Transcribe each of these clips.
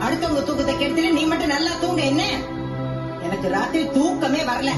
அடுத்தவங்க தூக்கத்தை கெடுத்துட்டு நீ மட்டும் நல்லா தூங்க என்ன? எனக்கு ராத்திரி தூக்கமே வரல.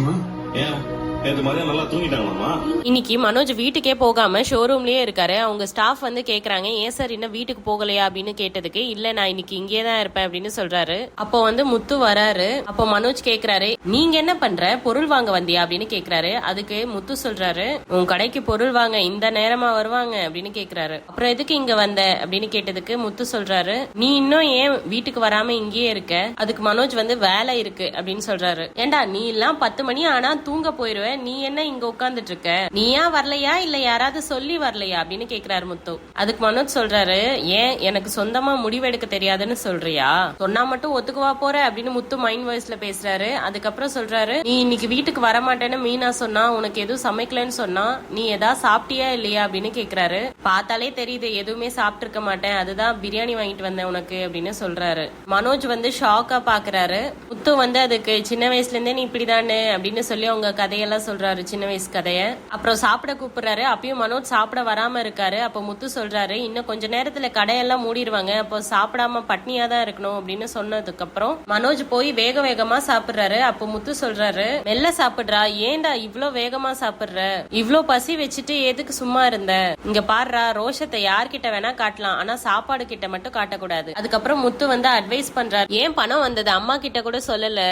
நல்லா தூங்கிட்டாங்களாமா? இன்னைக்கு மனோஜ் வீட்டுக்கே போகாம ஷோரூம்லயே இருக்காரு. அவங்க ஸ்டாஃப் வந்து கேக்குறாங்க, ஏன் சார் இன்னும் வீட்டுக்கு போகலையா அப்படின்னு கேட்டதுக்கு, இல்ல நான் இன்னைக்கு இங்கே தான் இருப்பேன் அப்படின்னு சொல்றாரு. அப்போ வந்து முத்து வராரு. அப்போ மனோஜ் கேக்குறாரு, நீங்க என்ன பண்ற, பொருள் வாங்க வந்தியா அப்படின்னு கேக்குறாரு. அதுக்கு முத்து சொல்றாரு, உன் கடைக்கு பொருள் வாங்க இந்த நேரமா வருவாங்க அப்படின்னு கேக்குறாரு. அப்புறம் எதுக்கு இங்க வந்த அப்படின்னு கேட்டதுக்கு முத்து சொல்றாரு, நீ இன்னும் ஏன் வீட்டுக்கு வராம இங்கேயே இருக்க? அதுக்கு மனோஜ் வந்து வேலை இருக்கு அப்படின்னு சொல்றாரு. ஏண்டா நீ எல்லாம் 10 மணி ஆனா தூங்க போயிருவ, நீ என்ன இங்க உட்கார்ந்துட்டு இருக்க? நீ ஏன் வரலையா இல்ல யாராவது சொல்லி வரலையா அப்படின்னு கேக்குறாரு முத்து. அதுக்கு மனோஜ் சொல்றாரு, ஏன் எனக்கு சொந்தமா முடிவெடுக்க தெரியாதுன்னு சொல்றியா? சொன்னா மட்டும் ஒத்துக்குவா போற அப்படின்னு முத்து மைண்ட் வாய்ஸ்ல பேசுறாரு. அதுக்கப்புறம் சொல்றாரு, நீ இன்னைக்கு வீட்டுக்கு வரமாட்டேன்னு மீனா சொன்னா, உனக்கு எதுவும் சமைக்கலன்னு சொன்னா, நீ ஏதாவது சாப்பிட்டியா இல்லையா அப்படின்னு கேக்குறாரு. பார்த்தாலே தெரியுது எதுவுமே சாப்பிட்டு இருக்க மாட்டேன், அதுதான் பிரியாணி வாங்கிட்டு வந்தேன் உனக்கு அப்படின்னு சொல்றாரு. மனோஜ் வந்து ஷாக்கா பாக்குறாரு. முத்து வந்து அதுக்கு சின்ன வயசுல இருந்தே நீ இப்படிதானே அப்படின்னு சொல்லி அவங்க கதையெல்லாம் சொல்றாரு, சின்ன வயசு கதைய. அப்புறம் சாப்பிட கூப்பிடுறாரு. அப்பயும் மனோஜ் சாப்பிட வராம இருக்காரு. அப்ப முத்து சொல்றாரு, இன்னும் கொஞ்ச நேரத்துல கடையெல்லாம் மூடிடுவாங்க, அப்போ சாப்பிடாம பட்னியா தான் இருக்கணும் அப்படின்னு சொன்னதுக்கு அப்புறம் மனோஜ் போய் வேக வேகமா சாப்பிடுறாரு. அப்போ முத்து சொல்றாரு, மெல்ல சாப்பிடுறா, ஏண்டா இவ்ளோ வேகமா சாப்பிடுற? இவ்ளோ பசி வச்சுட்டு எதுக்கு சும்மா இருந்த? இங்க பாடுறா, ரோஷத்தை யார்கிட்ட வேணா காட்டலாம், ஆனா சாப்பாடு கிட்ட மட்டும் காட்டக்கூடாது. அதுக்கப்புறம் முத்து வந்து அட்வைஸ் பண்றாரு, ஏன் பணம் வந்தது அம்மா கிட்ட கூட சொல்லல?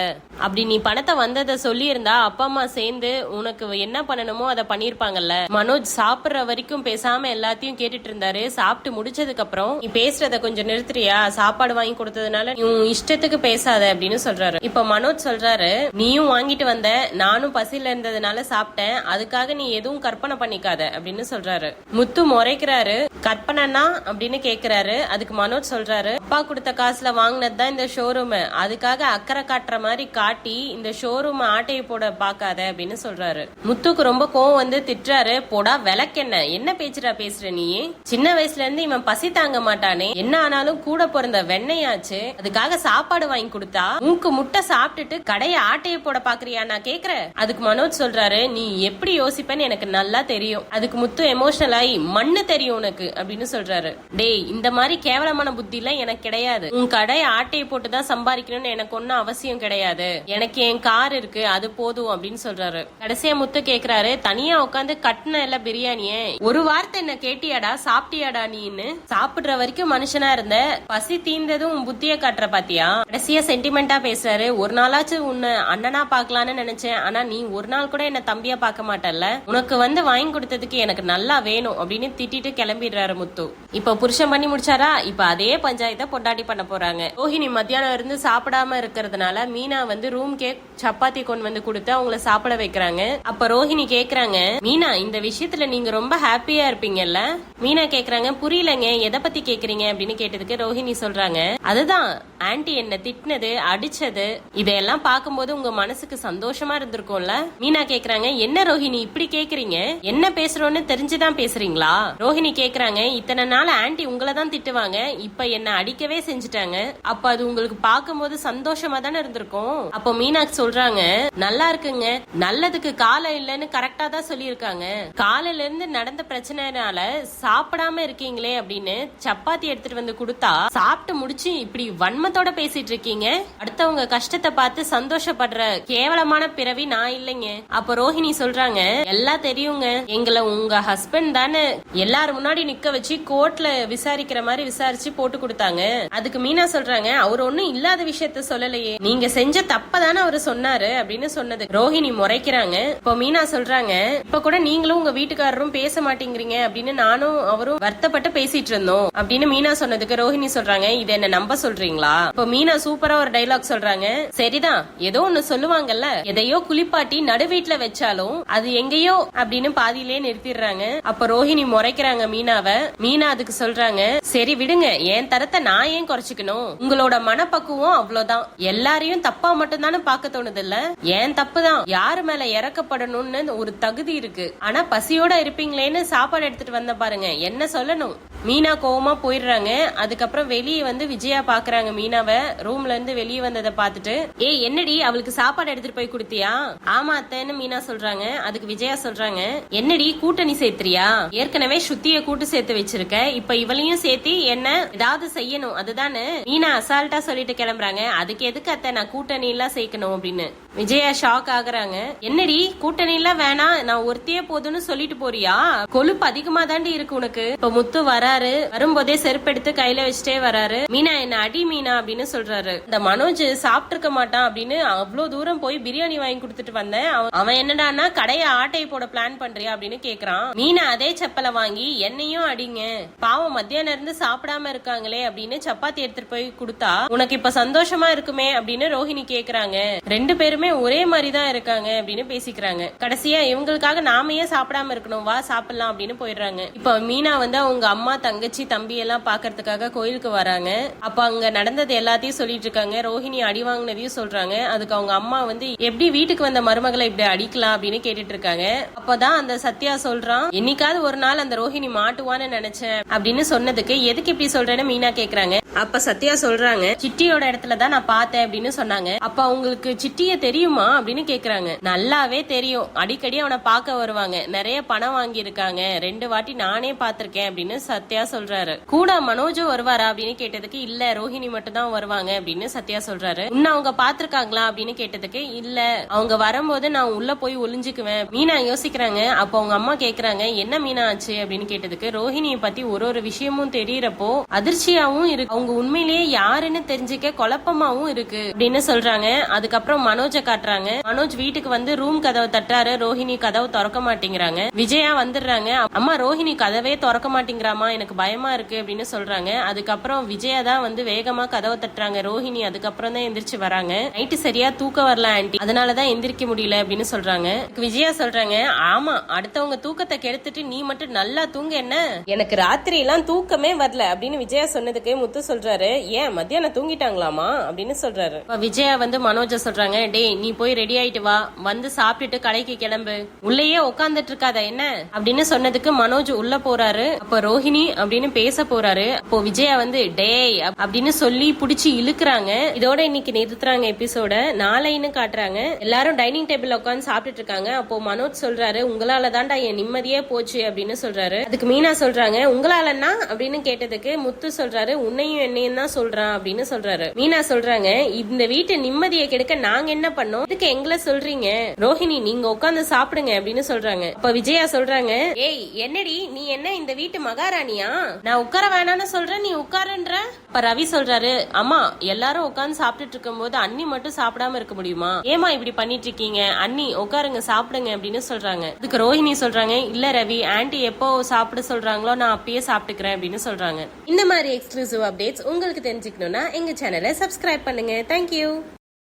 அப்படி நீ பணத்தை வந்ததை சொல்லி இருந்தா அப்பா அம்மா சேர்ந்து உனக்கு என்ன பண்ணணுமோ அதை பண்ணிருப்பாங்கல்ல. மனோஜ் சாப்பிடுற வரைக்கும் பேசாம எல்லாத்தையும் கேட்டுட்டு இருந்தாரு. சாப்பிட்டு முடிச்சதுக்கு அப்புறம், நீ பேசுறத கொஞ்சம் நிறுத்துறியா? சாப்பாடு வாங்கி கொடுத்ததுனால நீ இஷ்டத்துக்கு பேசாத அப்படின்னு சொல்றாரு. இப்ப மனோஜ் சொல்றாரு, நீயும் வாங்கிட்டு வந்த, நானும் பசியில இருந்ததுனால சாப்பிட்டேன், அதுக்காக நீ எதுவும் கற்பனை பண்ணிக்காத அப்படின்னு சொல்றாரு. முத்து முறைக்கிறாரு, கற்பனைனா அப்படின்னு கேக்குறாரு. அதுக்கு மனோஜ் சொல்றாரு, அப்பா கொடுத்த காசுல வாங்கினதுதான் இந்த ஷோரூம், அதுக்காக அக்கறை காட்டுற மாதிரி காட்டி இந்த ஷோரூம் ஆட்டையை போட பாக்காத அப்படின்னு சொல்றாரு. முத்துக்கு ரொம்ப கோவம் வந்து திட்டுறாரு, போடா விளக்கென்ன, என்ன பேச்சுடா பேசுற நீ? சின்ன வயசுல இருந்து இவன் பசி தாங்க மாட்டானே, என்ன ஆனாலும் கூட பிறந்த வெண்ணையாச்சு, அதுக்காக சாப்பாடு வாங்கி கொடுத்தா மூக்கு முட்டை சாப்பிட்டுட்டு கடைய ஆட்டையை போட பாக்குறியா நான் கேக்குறேன். அதுக்கு மனோஜ் சொல்றாரு, நீ எப்படி யோசிப்பேன்னு எனக்கு நல்லா தெரியும். அதுக்கு முத்து எமோஷனல் ஆகி, மண்ணு தெரியும் உனக்கு அப்படின்னு சொல்றாரு. டேய், இந்த மாதிரி கேவலமான புத்தி எல்லாம் எனக்கு கிடையாது. உன் கடை ஆட்டையை போட்டுதான் சம்பாதிக்கணும்னு எனக்கு ஒன்னும் அவசியம் கிடையாது. எனக்கு என் கார் இருக்கு, அது போதும் அப்படின்னு சொல்றாரு. கடைசியா முத்து கேக்குறாரு, தனியா உட்காந்து கட்டின எல்லாம் பிரியாணிய ஒரு வார்த்தை என்ன கேட்டியாடா, சாப்பிட்டியாடா நீன்னு? சாப்பிடுற வரைக்கும் மனுஷனா இருந்த, பசி தீர்ந்ததும் உன் புத்திய காட்டுற பாத்தியா? கடைசியா சென்டிமெண்டா பேசுறாரு, ஒரு நாளாச்சும் உன்னை அண்ணனா பாக்கலான்னு நினைச்சேன், ஆனா நீ ஒரு நாள் கூட என்ன தம்பியா பார்க்க மாட்டல்ல, உனக்கு வந்து வாங்கி கொடுத்ததுக்கு எனக்கு நல்லா வேணும் அப்படின்னு திட்டிட்டு கிளம்பிடுறாரு முத்து. இப்ப புருஷன் பண்ணி முடிச்சாரா? இப்ப அதே பஞ்சாயத்தை பொண்டாட்டி பண்ண போறாங்க. ரோஹிணி மத்தியானம் இருந்து சாப்பிடாம இருக்கிறதுனால மீனா வந்து ரூம் கேக் சப்பாத்தி கொண்டு வந்து கொடுத்து அவங்கள சாப்பிட வைக்கிறாங்க. அப்ப ரோஹிணி கேக்குறாங்க, மீனா இந்த விஷயத்துல நீங்க ரொம்ப ஹாப்பியா இருப்பீங்கல்ல? மீனா கேக்குறாங்க, புரியலங்க, எதை பத்தி கேக்குறீங்க அப்படின்னு கேட்டதுக்கு ரோஹிணி சொல்றாங்க, அதுதான் ஆன்ட்டி என்ன திட்டினது, அடிச்சது, இதெல்லாம் பார்க்கும்போது உங்க மனசுக்கு சந்தோஷமா இருந்திருக்கும்ல? மீனா கேக்குறாங்க, என்ன ரோஹிணி இப்படி கேக்குறீங்க, என்ன பேசுறோன்னு தெரிஞ்சுதான் பேசுறீங்களா? ரோஹிணி கேக்குறாங்க, இத்தனை நாள் ஆன்ட்டி உங்களை தான் திட்டுவாங்க, இப்ப என்ன அடிக்கவே செஞ்சுட்டாங்க, அப்ப அது உங்களுக்கு பார்க்கும்போது சந்தோஷமா தானே இருந்திருக்கும்? அப்போ மீனாக்கு சொல்றாங்க, நல்லா இருக்குங்க, நல்லதுக்கு காலம் இல்லன்னு கரெக்டா தான் சொல்லியிருக்காங்க. காலையில இருந்து நடந்த பிரச்சனைனால சாப்பிடாம இருக்கீங்களே அப்படின்னு சப்பாத்தி எடுத்துட்டு வந்து கொடுத்தா சாப்பிட்டு முடிச்சு இப்படி வன்மத்தோட பேசிட்டு இருக்கீங்க. அடுத்தவங்க கஷ்டத்தை பார்த்து சந்தோஷப்படுற கேவலமான பிறவி நான் இல்லைங்க. அப்ப ரோஹிணி சொல்றாங்க, எல்லாம் தெரியுங்க, எங்களை உங்க ஹஸ்பண்ட் தானே எல்லாரும் முன்னாடி நிக்க வச்சு கோர்ட்ல விசாரிக்கிற மாதிரி விசாரிச்சு போட்டு கொடுத்தாங்க. அதுக்கு மீனா சொல்றாங்க, அவர் ஒண்ணும் இல்லாத விஷயத்த சொல்லலையே, நீங்க செஞ்ச தப்பதானே அவரு சொன்னாரு அப்படின்னு சொன்னது. ரோஹிணி முறைக்கிறாங்க. இப்போ மீனா சொல்றாங்க, இப்ப கூட நீங்களும் உங்க வீட்டுக்காரரும் பேச மாட்டேங்கிறீங்க அப்படின்னு நானும் அவரும் வருத்தப்பட்டு பேசிட்டு இருந்தோம் அப்படின்னு மீனா சொன்னதுக்கு ரோஹிணி சொல்றாங்க, இதை என்ன நம்ப சொல்றீங்களா? இப்போ மீனா சூப்பரா ஒரு டைலாக் சொல்றாங்க, சரிதான், ஏதோ ஒண்ணு சொல்லுவாங்கல்ல, எதையோ குளிப்பாட்டி நடு வீட்டுல வச்சாலும் அது எங்கேயோ அப்படின்னு பாதியிலே நிறுத்திடுறாங்க. அப்ப ரோஹிணி முறைக்கிறாங்க மீனாவ. மீனா அதுக்கு சொல்றாங்க, சரி விடுங்க, என் தரத்தை நான் ஏன் குறைச்சிக்கணும், உங்களோட மனப்பக்குவம் அவ்வளவுதான், எல்லாரையும் தப்பா மட்டும் தானே பார்க்க தோணுது இல்ல, ஏன் தப்பு தான், யாரு மேல இறக்கப்படணும்னு ஒரு தகுதி இருக்கு, ஆனா பசியோட இருப்பீங்களேன்னு சாப்பாடு எடுத்துட்டு வந்த பாருங்க, என்ன சொல்லணும்? மீனா கோவமா போயிடுறாங்க. அதுக்கப்புறம் வெளியே வந்து விஜயா பாக்குறாங்க மீனாவை. ரூம்ல இருந்து வெளியே வந்ததை பார்த்துட்டு, ஏய் என்னடி அவளுக்கு சாப்பாடு எடுத்துட்டு போய் கொடுத்தியா? ஆமா அத்தைன்னு மீனா சொல்றாங்க. அதுக்கு விஜயா சொல்றாங்க, என்னடி கூட்டணி சேர்த்துறியா? ஏற்கனவே ஸ்ருதிய கூட்டு சேர்த்து வச்சிருக்க, இப்ப இவளையும் சேர்த்து என்ன ஏதாவது செய்யணும் அதுதானே? மீனா அசால்ட்டா சொல்லிட்டு கிளம்புறாங்க. அதுக்கு எதுக்கு அத்தை நான் கூட்டணி எல்லாம் சேர்க்கணும் அப்படின்னு விஜயா ஷாக் ஆகுறாங்க. என்னடி கூட்டணி எல்லாம் வேணாம், நான் ஒருத்தையே போதும்னு சொல்லிட்டு போறியா? கொழுப்பு அதிகமா தாண்டி இருக்கு உனக்கு. இப்ப முத்து வராரு. வரும்போதே செருப்பு எடுத்து கையில வச்சுட்டே வராரு. மீனா என்ன அடி மீனா அப்படின்னு சொல்றாரு. இந்த மனோஜ் சாப்பிட்டு இருக்க மாட்டான் அப்படின்னு அவ்வளவு தூரம் போய் பிரியாணி வாங்கி கொடுத்துட்டு வந்தேன். அவன் என்னடான்னா கடைய ஆட்டை போட பிளான் பண்றியா அப்படின்னு கேக்குறான். மீனா அதே செப்பலை வாங்கி என்னையும் அடிங்க, பாவம் மத்தியானம் இருந்து சாப்பிடாம இருக்காங்களே அப்படின்னு சப்பாத்தி எடுத்துட்டு போய் கொடுத்தா உனக்கு இப்ப சந்தோஷமா இருக்குமே அப்படின்னு ரோஹிணி கேக்குறாங்க. ரெண்டு பேருமே ஒரே மாதிரி தான் இருக்காங்க அப்படின்னு பேசிக்கிறாங்க. கடைசியா இவங்களுக்காக நாம ஏன் சாப்பிடாம இருக்கணும், வா சாப்பிடலாம் அப்படின்னு போயிடுறாங்க. இப்ப மீனா வந்து அவங்க அம்மா தங்கச்சி தம்பி எல்லாம் பாக்குறதுக்காக கோயிலுக்கு வராங்க. அப்ப அங்க நடந்தது எல்லாத்தையும் சொல்லிட்டு இருக்காங்க. ரோஹிணி அடி வாங்கினதையும் சொல்றாங்க. அதுக்கு அவங்க அம்மா வந்து எப்படி வீட்டுக்கு வந்த மருமகளை இப்படி அடிக்கலாம் அப்படின்னு கேட்டுட்டு இருக்காங்க. அப்பதான் அந்த சத்யா சொல்றான், என்னைக்காவது ஒரு நாள் அந்த ரோஹிணி மாட்டுவான்னு நினைச்சேன் அப்படின்னு சொன்னதுக்கு எதுக்கு இப்படி சொல்றேன்னு மீனா கேக்குறாங்க. அப்ப சத்யா சொல்றாங்க, சிட்டியோட இடத்துலதான் நான் பார்த்தேன் அப்படின்னு சொன்னாங்க. அப்ப அவங்களுக்கு சிட்டிய தெரியுமா அப்படின்னு கேக்குறாங்க. நல்லாவே தெரியும், அடிக்கடி அவனை பார்க்க வருவாங்க, நிறைய பணம் வாங்கி இருக்காங்க, 2 வாட்டி நானே பாத்திருக்கேன் அப்படின்னு சத்யா சொல்றாரு. கூட மனோஜும் வருவாரா அப்படின்னு கேட்டதுக்கு இல்ல ரோஹிணி மட்டும் தான் வருவாங்க அப்படின்னு சத்யா சொல்றாரு. இன்னும் அவங்க பாத்திருக்காங்களா அப்படின்னு கேட்டதுக்கு இல்ல, அவங்க வரும்போது நான் உள்ள போய் ஒளிஞ்சுக்குவேன். மீனா யோசிக்கிறாங்க. அப்ப அவங்க அம்மா கேக்குறாங்க, என்ன மீனா ஆச்சு அப்படின்னு கேட்டதுக்கு ரோஹிணியை பத்தி ஒரு விஷயமும் தெரியறப்போ அதிர்ச்சியாவும் இருக்கு, அவங்க உண்மையிலேயே யாருன்னு தெரிஞ்சுக்க குழப்பமாவும் இருக்கு அப்படின்னு சொல்றாங்க. அதுக்கப்புறம் மனோஜ காட்டுறாங்க. மனோஜ் வீட்டுக்கு வந்து ரூம் கதவை தட்டுறாரு. ரோஹிணி கதவை திறக்க மாட்டேங்கிறாங்க. விஜயா வந்துடுறாங்க. அம்மா ரோஹிணி கதவே திறக்க மாட்டேங்கிறாமா, எனக்கு பயமா இருக்கு அப்படின்னு சொல்றாங்க. அதுக்கப்புறம் விஜயா தான் வந்து வேகமா கதவை தட்டுறாங்க. ரோஹிணி அதுக்கப்புறம் தான் எந்திரிச்சு வராங்க. நைட்டு சரியா தூக்கம் வரல ஆண்டி, அதனாலதான் எந்திரிக்க முடியல அப்படின்னு சொல்றாங்க. விஜயா சொல்றாங்க, ஆமா அடுத்தவங்க தூக்கத்தை கெடுத்துட்டு நீ மட்டும் நல்லா தூங்க என்ன, எனக்கு ராத்திரி எல்லாம் தூக்கமே வரல அப்படின்னு விஜயா சொன்னதுக்கு முத்து சொல்றாரு, ஏன் மத்தியானம் தூங்கிட்டாங்களாமா அப்படின்னு சொல்றாரு. விஜயா வந்து மனோஜ சொல்றாங்க, டேய் நீ போய் ரெடி ஆயிட்டு வா, வந்து சாப்பிட்டுட்டு கடைக்கு கிளம்பு, உள்ளேயே உட்காந்துட்டு இருக்காத என்ன அப்படின்னு சொன்னதுக்கு மனோஜ் உள்ள போறாரு. அப்ப ரோஹிணி அப்படின்னு பேச போறாரு. அப்போ விஜயா வந்து டேய் அப்படின்னு சொல்லி புடிச்சு இழுக்கிறாங்க. இதோட இன்னைக்கு நிறுத்துறாங்க எபிசோட. நாளைன்னு காட்டுறாங்க. எல்லாரும் டைனிங் டேபிள்ல உட்காந்து சாப்பிட்டுட்டு இருக்காங்க. அப்போ மனோஜ் சொல்றாரு, உங்களால தான்டா என் நிம்மதியே போச்சு அப்படின்னு சொல்றாரு. அதுக்கு மீனா சொல்றாங்க, உங்களாலன்னா அப்படின்னு கேட்டதுக்கு முத்து சொல்றாரு, உன்னையும் என்னையும் தான் சொல்றான் அப்படின்னு சொல்றாரு. மீனா சொல்றாங்க, இந்த வீட்டு நிம்மதியை கெடுக்க நாங்க என்ன பண்ணோம், இதுக்கு எங்களை சொல்றீங்க, ரோஹிணி நீங்க உட்காந்து சாப்பிடுங்க அப்படின்னு சொல்றாங்க. அப்ப விஜயா சொல்றாங்க, ஏய் என்னடி நீ என்ன இந்த வீட்டு மகாராணியா, நான் உட்கார வேணான்னு சொல்றேன் நீ உட்காரன்ற. அப்ப ரவி சொல்றாரு, அம்மா எல்லாரும் உட்காந்து சாப்பிட்டுட்டு இருக்கும் போது அண்ணி மட்டும் சாப்பிடாம இருக்க முடியுமா, ஏமா இப்படி பண்ணிட்டு இருக்கீங்க, அண்ணி உட்காருங்க சாப்பிடுங்க அப்படின்னு சொல்றாங்க. அதுக்கு ரோஹிணி சொல்றாங்க, இல்ல ரவி ஆன்ட்டி எப்போ சாப்பிட சொல்றாங்களோ நான் அப்பயே சாப்பிட்டுக்கிறேன் அப்படின்னு சொல்றாங்க. இந்த மாதிரி எக்ஸ்க்ளூசிவ் அப்டேட்ஸ் உங்களுக்கு தெரிஞ்சுக்கணும்னா எங்க சேனலை சப்ஸ்கிரைப் பண்ணுங்க. தேங்க்யூ.